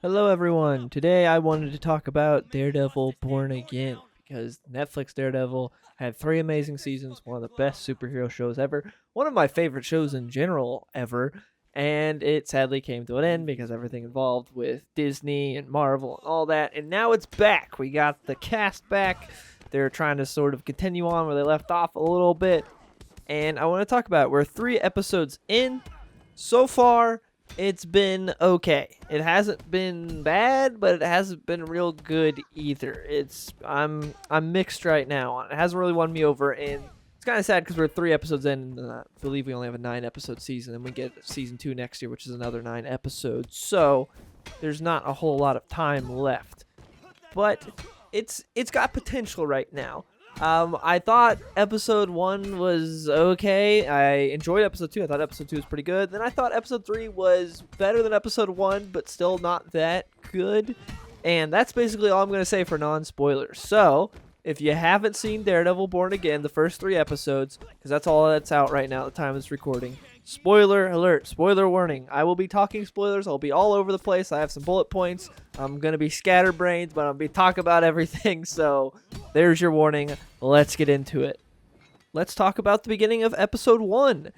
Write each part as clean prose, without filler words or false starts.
Hello, everyone. Today I wanted to talk about Daredevil Born Again because Netflix Daredevil had 3 amazing seasons, one of the best superhero shows ever, one of my favorite shows in general ever, and it sadly came to an end because everything involved with Disney and Marvel and all that, and now it's back. We got the cast back. They're trying to sort of continue on where they left off a little bit, and I want to talk about it. We're 3 episodes in so far. It's been okay. It hasn't been bad, but it hasn't been real good either. I'm mixed right now. It hasn't really won me over, and it's kind of sad because we're 3 episodes in, and I believe we only have a 9 episode season, and we get season 2 next year, which is another 9 episodes. So there's not a whole lot of time left, but it's got potential right now. I thought episode 1 was okay. I enjoyed episode 2. I thought episode 2 was pretty good. Then I thought episode 3 was better than episode 1, but still not that good. And that's basically all I'm going to say for non-spoilers. So, if you haven't seen Daredevil Born Again, the first 3 episodes, because that's all that's out right now at the time of this recording, spoiler alert, spoiler warning. I will be talking spoilers. I'll be all over the place. I have some bullet points. I'm going to be scatterbrained, but I'll be talking about everything. So there's your warning. Let's get into it. Let's talk about the beginning of episode 1.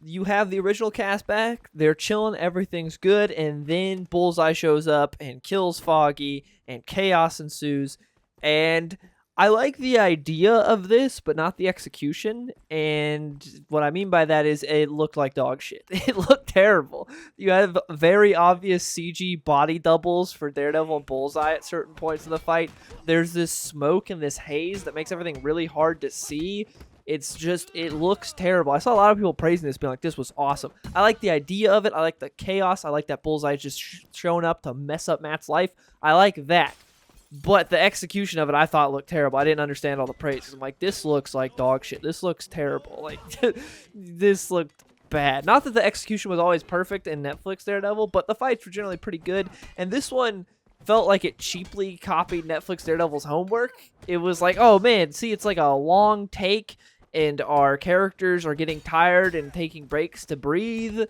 You have the original cast back. They're chilling. Everything's good. And then Bullseye shows up and kills Foggy, and chaos ensues. And I like the idea of this, but not the execution. And what I mean by that is it looked like dog shit. It looked terrible. You have very obvious CG body doubles for Daredevil and Bullseye at certain points of the fight. There's this smoke and this haze that makes everything really hard to see. It looks terrible. I saw a lot of people praising this, being like, this was awesome. I like the idea of it. I like the chaos. I like that Bullseye just showing up to mess up Matt's life. I like that. But the execution of it, I thought looked terrible. I didn't understand all the praise. I'm like, this looks like dog shit. This looks terrible. Like, this looked bad. Not that the execution was always perfect in Netflix Daredevil, but the fights were generally pretty good. And this one felt like it cheaply copied Netflix Daredevil's homework. It was like, oh man, see, it's like a long take, and our characters are getting tired and taking breaks to breathe.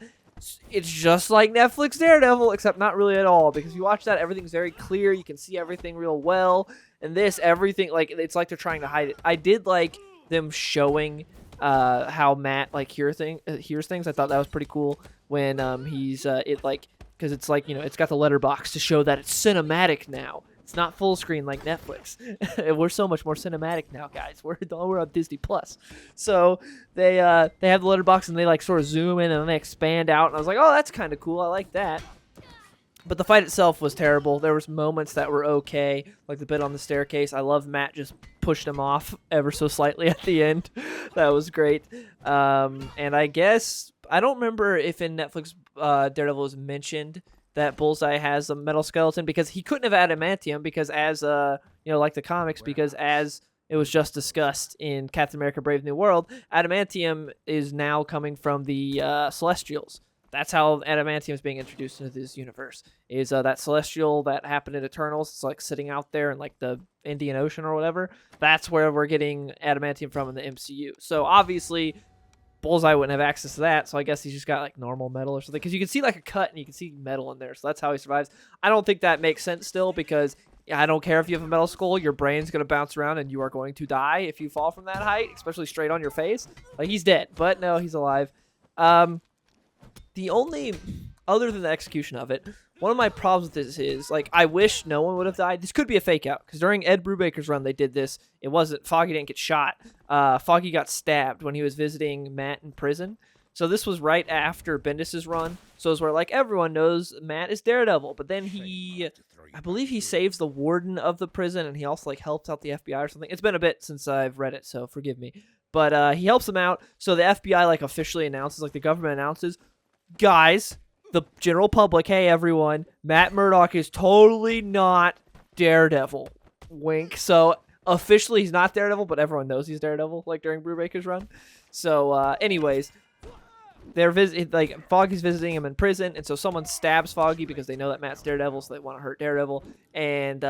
It's just like Netflix Daredevil, except not really at all, because if you watch that, everything's very clear. You can see everything real well. And this, everything, like, it's like they're trying to hide it. I did like them showing how Matt, like, hears things. I thought that was pretty cool when he's, because it's like, it's got the letterbox to show that it's cinematic now. It's not full screen like Netflix. We're so much more cinematic now, guys. We're on Disney Plus. So they have the letterbox, and they like sort of zoom in and then they expand out. And I was like, oh, that's kind of cool. I like that. But the fight itself was terrible. There was moments that were okay, like the bit on the staircase. I love Matt just pushed him off ever so slightly at the end. That was great. And I guess I don't remember if in Netflix Daredevil was mentioned that Bullseye has a metal skeleton, because he couldn't have adamantium, because as like the comics, because as it was just discussed in Captain America Brave New World, adamantium is now coming from the Celestials. That's how adamantium is being introduced into this universe, is that Celestial that happened in Eternals. It's like sitting out there in like the Indian Ocean or whatever. That's where we're getting adamantium from in the MCU. So obviously Bullseye wouldn't have access to that, so I guess he's just got like normal metal or something, because you can see like a cut and you can see metal in there, so that's how he survives. I don't think that makes sense still, because I don't care if you have a metal skull, your brain's going to bounce around and you are going to die if you fall from that height, especially straight on your face. Like, he's dead, but no, he's alive. The only, other than the execution of it, one of my problems with this is, like, I wish no one would have died. This could be a fake out, because during Ed Brubaker's run, they did this. It wasn't, Foggy didn't get shot. Foggy got stabbed when he was visiting Matt in prison. So this was right after Bendis's run. So it's where, like, everyone knows Matt is Daredevil. But then I believe he saves the warden of the prison, and he also, like, helps out the FBI or something. It's been a bit since I've read it, so forgive me. But he helps them out. So the FBI, like, officially announces, like, the government announces, guys, the general public, hey everyone, Matt Murdock is totally not Daredevil. Wink. So officially he's not Daredevil, but everyone knows he's Daredevil, like during Brubaker's run. So anyways, Foggy's visiting him in prison, and so someone stabs Foggy because they know that Matt's Daredevil, so they want to hurt Daredevil. And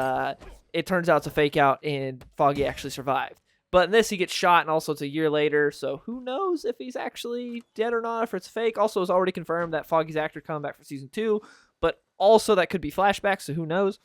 it turns out it's a fake out, and Foggy actually survived. But in this, he gets shot, and also it's a year later, so who knows if he's actually dead or not, if it's fake. Also, it's already confirmed that Foggy's actor coming back for season 2, but Also, that could be flashbacks, so who knows?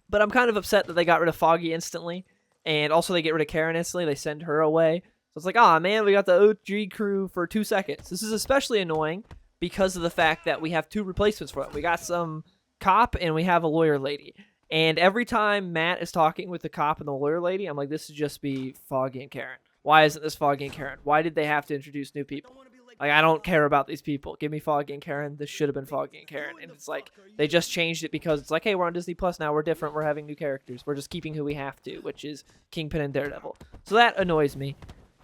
But I'm kind of upset that they got rid of Foggy instantly, and also they get rid of Karen instantly. They send her away. So it's like, oh man, we got the OG crew for 2 seconds. This is especially annoying because of the fact that we have 2 replacements for them. We got some cop and we have a lawyer lady. And every time Matt is talking with the cop and the lawyer lady, I'm like, this should just be Foggy and Karen. Why isn't this Foggy and Karen? Why did they have to introduce new people? Like, I don't care about these people. Give me Foggy and Karen. This should have been Foggy and Karen. And it's like, they just changed it because it's like, hey, we're on Disney Plus now. We're different. We're having new characters. We're just keeping who we have to, which is Kingpin and Daredevil. So that annoys me.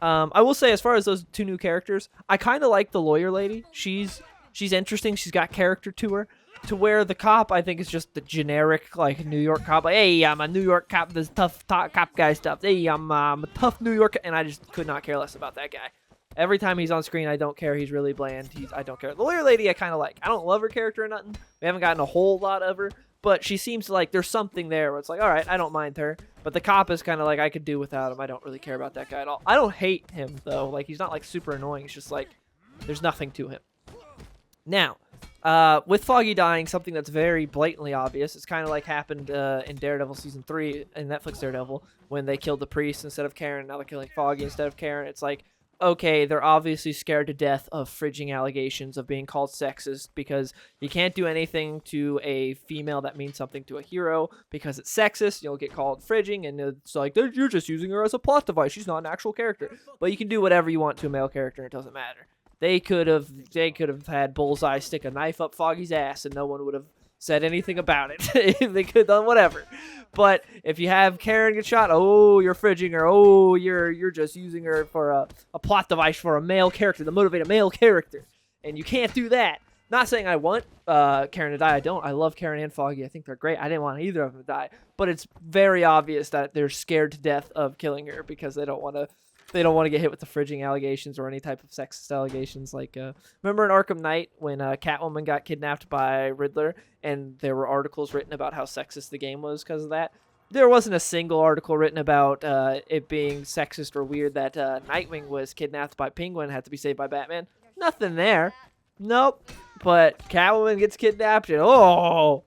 I will say, as far as those 2 new characters, I kind of like the lawyer lady. She's interesting. She's got character to her. To where the cop, I think, is just the generic, like, New York cop. Like, hey, I'm a New York cop. This tough cop guy stuff. Hey, I'm a tough New York. And I just could not care less about that guy. Every time he's on screen, I don't care. He's really bland. I don't care. The lawyer lady, I kind of like. I don't love her character or nothing. We haven't gotten a whole lot of her. But she seems like there's something there where it's like, all right, I don't mind her. But the cop is kind of like, I could do without him. I don't really care about that guy at all. I don't hate him, though. Like, he's not, like, super annoying. It's just like, there's nothing to him. Now, with Foggy dying, something that's very blatantly obvious. It's kind of like happened in Daredevil Season 3, in Netflix Daredevil, when they killed the priest instead of Karen. Now they're killing Foggy instead of Karen. It's like, okay, they're obviously scared to death of fridging allegations of being called sexist because you can't do anything to a female that means something to a hero because it's sexist. You'll get called fridging, and it's like, you're just using her as a plot device. She's not an actual character. But you can do whatever you want to a male character, and it doesn't matter. They could have had Bullseye stick a knife up Foggy's ass, and no one would have said anything about it. They could have done whatever. But if you have Karen get shot, oh, you're fridging her. Oh, you're just using her for a plot device for a male character to motivate a male character. And you can't do that. Not saying I want Karen to die. I don't. I love Karen and Foggy. I think they're great. I didn't want either of them to die. But it's very obvious that they're scared to death of killing her because they don't want to get hit with the fridging allegations or any type of sexist allegations. Like, remember in Arkham Knight when Catwoman got kidnapped by Riddler and there were articles written about how sexist the game was because of that? There wasn't a single article written about it being sexist or weird that Nightwing was kidnapped by Penguin and had to be saved by Batman. Nothing there. Nope. But Catwoman gets kidnapped and, oh,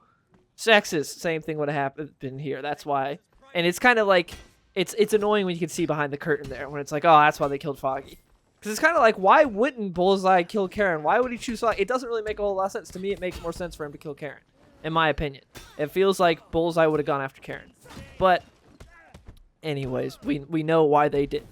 sexist. Same thing would have happened here. That's why. And it's kind of like, it's annoying when you can see behind the curtain there when it's like, oh, that's why they killed Foggy. Because it's kind of like, why wouldn't Bullseye kill Karen? Why would he choose Foggy? It doesn't really make a whole lot of sense. To me, it makes more sense for him to kill Karen, in my opinion. It feels like Bullseye would have gone after Karen. But anyways, we know why they did.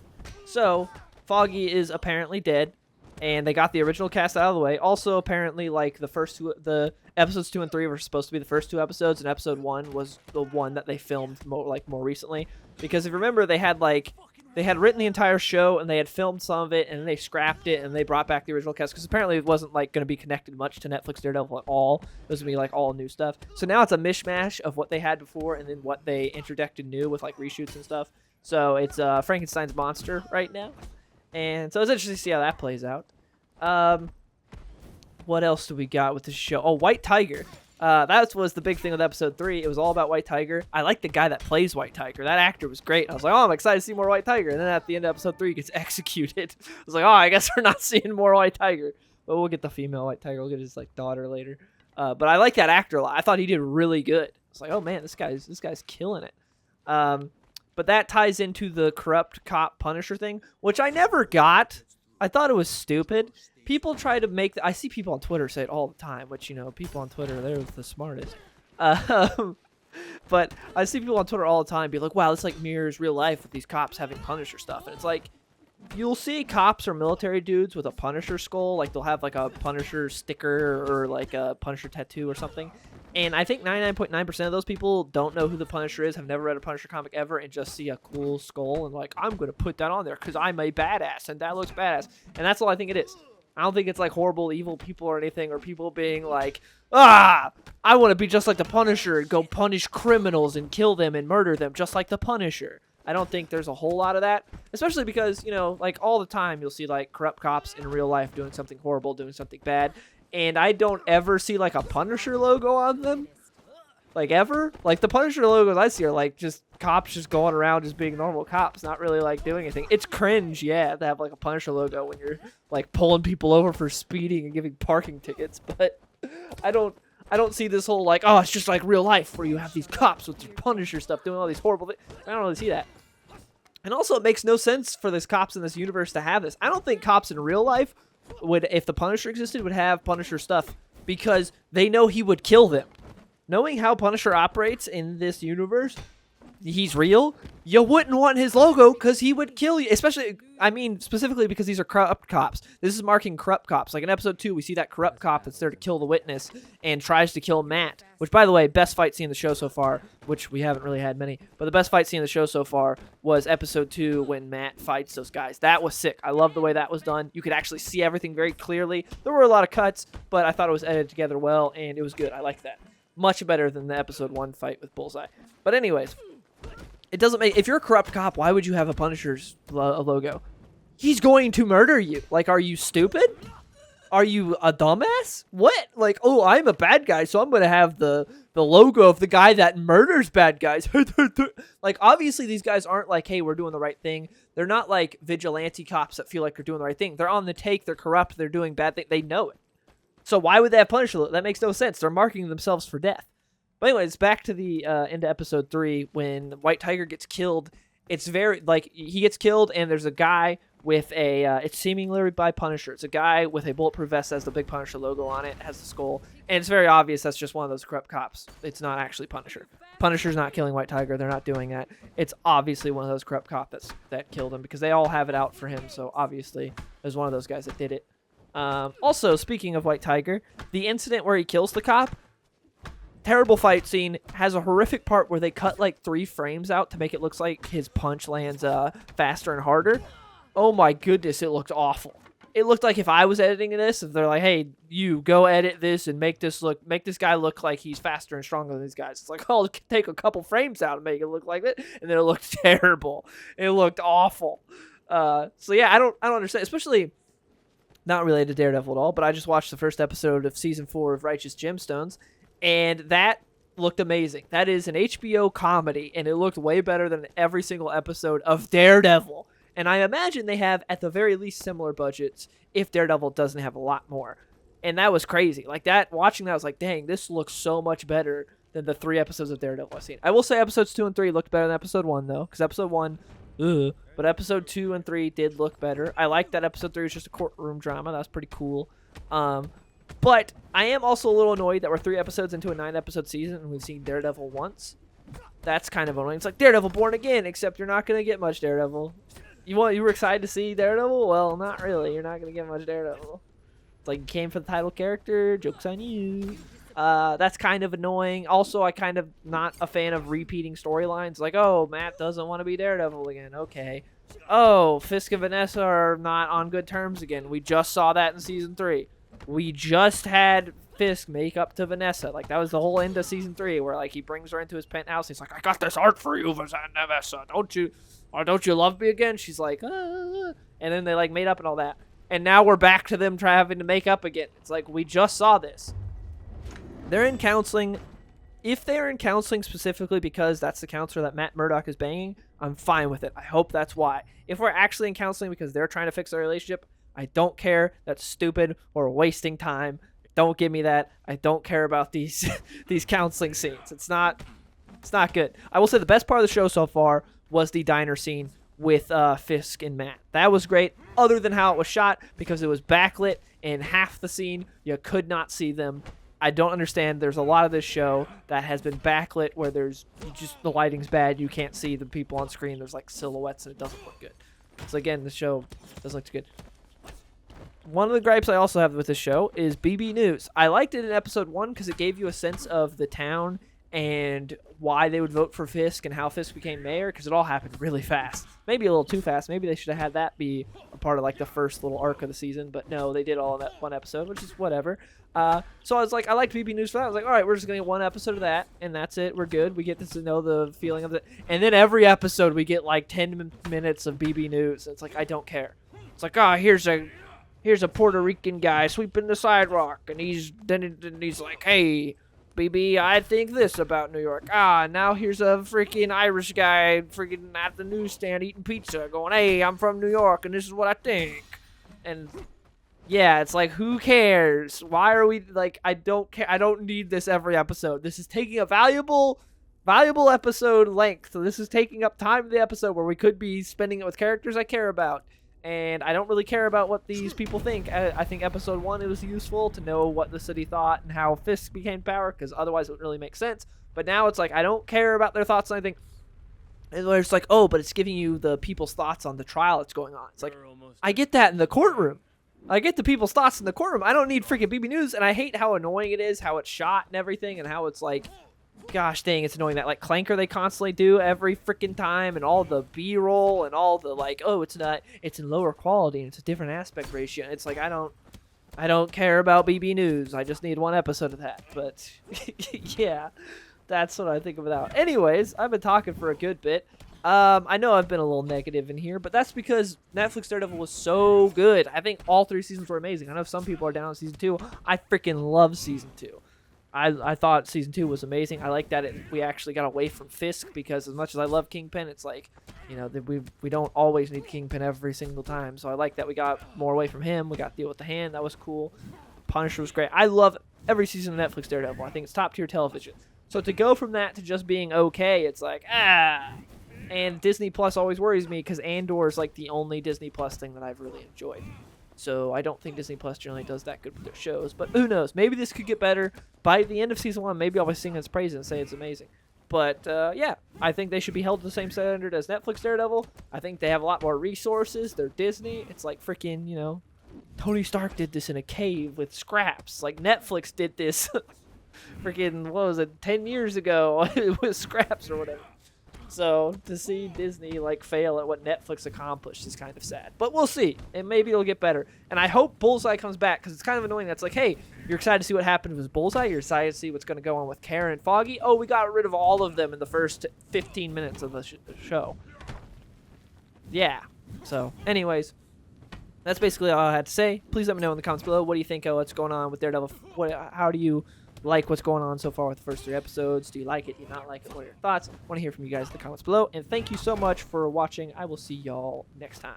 So, Foggy is apparently dead, and they got the original cast out of the way. Also, apparently, like, the episodes 2 and 3 were supposed to be the first 2 episodes, and episode 1 was the one that they filmed more recently. Because if you remember, they had written the entire show, and they had filmed some of it, and then they scrapped it, and they brought back the original cast, because apparently it wasn't, like, going to be connected much to Netflix Daredevil at all. It was going to be, like, all new stuff. So now it's a mishmash of what they had before, and then what they introduced new with, like, reshoots and stuff. So it's Frankenstein's monster right now. And so it's interesting to see how that plays out. What else do we got with this show? Oh, White Tiger. That was the big thing with episode 3. It was all about White Tiger. I like the guy that plays White Tiger. That actor was great. I was like, oh, I'm excited to see more White Tiger. And then at the end of episode 3, he gets executed. I was like, oh, I guess we're not seeing more White Tiger. But we'll get the female White Tiger. We'll get his like daughter later. But I like that actor a lot. I thought he did really good. It's like, oh man, this guy's killing it. But that ties into the corrupt cop Punisher thing, which I never got. I thought it was stupid. People try to make... I see people on Twitter say it all the time, which, you know, people on Twitter, they're the smartest. But I see people on Twitter all the time be like, wow, this like mirrors real life with these cops having Punisher stuff. And it's like, you'll see cops or military dudes with a Punisher skull. Like, they'll have like a Punisher sticker or like a Punisher tattoo or something. And I think 99.9% of those people don't know who the Punisher is, have never read a Punisher comic ever, and just see a cool skull and like, I'm going to put that on there because I'm a badass and that looks badass. And that's all I think it is. I don't think it's like horrible, evil people or anything, or people being like, I want to be just like the Punisher and go punish criminals and kill them and murder them just like the Punisher. I don't think there's a whole lot of that, especially because, you know, like all the time you'll see like corrupt cops in real life doing something horrible, doing something bad, and I don't ever see like a Punisher logo on them. Like ever. Like the Punisher logos I see are like just cops just going around just being normal cops, not really like doing anything. It's cringe, yeah, to have like a Punisher logo when you're like pulling people over for speeding and giving parking tickets, but I don't I don't see this whole like, oh, it's just like real life where you have these cops with their Punisher stuff doing all these horrible things. I don't really see that. And also, it makes no sense for this cops in this universe to have this. I don't think cops in real life would, if the Punisher existed, would have Punisher stuff because they know he would kill them. Knowing how Punisher operates in this universe, he's real, you wouldn't want his logo because he would kill you. Especially, I mean, specifically because these are corrupt cops. This is marking corrupt cops. Like in episode 2, we see that corrupt cop that's there to kill the witness and tries to kill Matt. Which, by the way, best fight scene in the show so far, which we haven't really had many. But the best fight scene in the show so far was episode 2 when Matt fights those guys. That was sick. I love the way that was done. You could actually see everything very clearly. There were a lot of cuts, but I thought it was edited together well, and it was good. I liked that. Much better than the episode 1 fight with Bullseye. But anyways, it doesn't make... If you're a corrupt cop, why would you have a Punisher's logo? He's going to murder you. Like, are you stupid? Are you a dumbass? What? Like, oh, I'm a bad guy, so I'm going to have the logo of the guy that murders bad guys. Like, obviously, these guys aren't like, hey, we're doing the right thing. They're not like vigilante cops that feel like they're doing the right thing. They're on the take. They're corrupt. They're doing bad things. They know it. So why would they have Punisher? That makes no sense. They're marking themselves for death. But anyways, back to the into episode 3 when White Tiger gets killed. It's very like he gets killed and there's a guy with a it's seemingly by Punisher. It's a guy with a bulletproof vest that has the big Punisher logo on it, has the skull, and it's very obvious that's just one of those corrupt cops. It's not actually Punisher. Punisher's not killing White Tiger. They're not doing that. It's obviously one of those corrupt cops that killed him because they all have it out for him. So obviously there's one of those guys that did it. Also, speaking of White Tiger, the incident where he kills the cop, terrible fight scene, has a horrific part where they cut like 3 frames out to make it look like his punch lands faster and harder. Oh my goodness, it looked awful. It looked like if I was editing this, if they're like, hey, you go edit this and make this guy look like he's faster and stronger than these guys. It's like, oh, take a couple frames out and make it look like that, and then it looked terrible. It looked awful. So yeah, I don't understand, especially. Not related to Daredevil at all, but I just watched the first episode of Season 4 of Righteous Gemstones, and that looked amazing. That is an HBO comedy, and it looked way better than every single episode of Daredevil. And I imagine they have, at the very least, similar budgets if Daredevil doesn't have a lot more. And that was crazy. Like that, watching that, I was like, dang, this looks so much better than the 3 episodes of Daredevil I've seen. I will say episodes 2 and 3 looked better than episode 1, though, because episode 1... But episode 2 and 3 did look better. I like that episode 3 was just a courtroom drama. That was pretty cool. But I am also a little annoyed that we're 3 episodes into a 9-episode season and we've seen Daredevil once. That's kind of annoying. It's like Daredevil Born Again, except you're not going to get much Daredevil. You were excited to see Daredevil? Well, not really. You're not going to get much Daredevil. It's like you came for the title character. Joke's on you. That's kind of annoying. Also, I kind of not a fan of repeating storylines. Like, oh, Matt doesn't want to be Daredevil again. Okay. Oh, Fisk and Vanessa are not on good terms again. We just saw that in Season 3. We just had Fisk make up to Vanessa. Like, that was the whole end of Season 3, where, like, he brings her into his penthouse. He's like, I got this art for you, Vanessa. Don't you love me again? She's like, ah. And then they, like, made up and all that. And now we're back to them having to make up again. It's like, we just saw this. They're in counseling. If they're in counseling specifically because that's the counselor that Matt Murdock is banging, I'm fine with it. I hope that's why. If we're actually in counseling because they're trying to fix their relationship, I don't care. That's stupid or wasting time. Don't give me that. I don't care about these these counseling scenes. It's not good. I will say the best part of the show so far was the diner scene with Fisk and Matt. That was great, other than how it was shot, because it was backlit and half the scene you could not see them. I don't understand. There's a lot of this show that has been backlit where there's just the lighting's bad. You can't see the people on screen. There's like silhouettes and it doesn't look good. So again, the show doesn't look good. One of the gripes I also have with this show is BB News. I liked it in episode 1 because it gave you a sense of the town and why they would vote for Fisk and how Fisk became mayor, because it all happened really fast. Maybe a little too fast. Maybe they should have had that be a part of like the first little arc of the season, but no, they did all of that one episode, which is whatever. So I was like, I liked BB News for that. I was like, all right, we're just going to get one episode of that, and that's it. We're good. We get to know the feeling of it. And then every episode we get like 10 minutes of BB News. It's like, I don't care. It's like, here's a Puerto Rican guy sweeping the sidewalk, and he's like, hey, BB, I think this about New York. Now here's a freaking Irish guy freaking at the newsstand eating pizza going, hey, I'm from New York, and this is what I think. And Yeah, it's like, who cares? Why are we like? I don't care. I don't need this every episode. This is taking a valuable episode length. So this is taking up time of the episode where we could be spending it with characters I care about. And I don't really care about what these people think. I think episode 1, it was useful to know what the city thought and how Fisk became power, because otherwise it wouldn't really make sense. But now it's like, I don't care about their thoughts on anything. And it's like, oh, but it's giving you the people's thoughts on the trial that's going on. It's like, I get that in the courtroom. I get the people's thoughts in the courtroom. I don't need freaking BB News, and I hate how annoying it is, how it's shot and everything, and how it's like, gosh dang, it's annoying that like Clanker they constantly do every freaking time, and all the B-roll and all the like, oh, it's in lower quality and it's a different aspect ratio. It's like, I don't care about BB News. I just need one episode of that. But yeah, that's what I think about. Anyways, I've been talking for a good bit. I know I've been a little negative in here, but that's because Netflix Daredevil was so good. I think all 3 seasons were amazing. I know some people are down on season 2. I freaking love season 2. I thought season 2 was amazing. I like that we actually got away from Fisk, because as much as I love Kingpin, it's like, you know, we don't always need Kingpin every single time. So I like that we got more away from him. We got to deal with the Hand. That was cool. Punisher was great. I love every season of Netflix Daredevil. I think it's top tier television. So to go from that to just being okay, it's like, And Disney Plus always worries me, because Andor is like the only Disney Plus thing that I've really enjoyed. So I don't think Disney Plus generally does that good with their shows. But who knows? Maybe this could get better. By the end of season 1, maybe I'll be singing its praises and say it's amazing. But yeah, I think they should be held to the same standard as Netflix Daredevil. I think they have a lot more resources. They're Disney. It's like freaking, you know, Tony Stark did this in a cave with scraps. Like Netflix did this freaking, what was it, 10 years ago with scraps or whatever. So to see Disney like fail at what Netflix accomplished is kind of sad. But we'll see, and maybe it'll get better. And I hope Bullseye comes back, because it's kind of annoying. That's like, hey, you're excited to see what happened with Bullseye. You're excited to see what's going to go on with Karen and Foggy. Oh, we got rid of all of them in the first 15 minutes of the show. Yeah. So, anyways, that's basically all I had to say. Please let me know in the comments below. What do you think of what's going on with Daredevil? How do you like what's going on so far with the first 3 episodes? Do you like it? Do you not like it? What are your thoughts? I want to hear from you guys in the comments below. And thank you so much for watching. I will see y'all next time.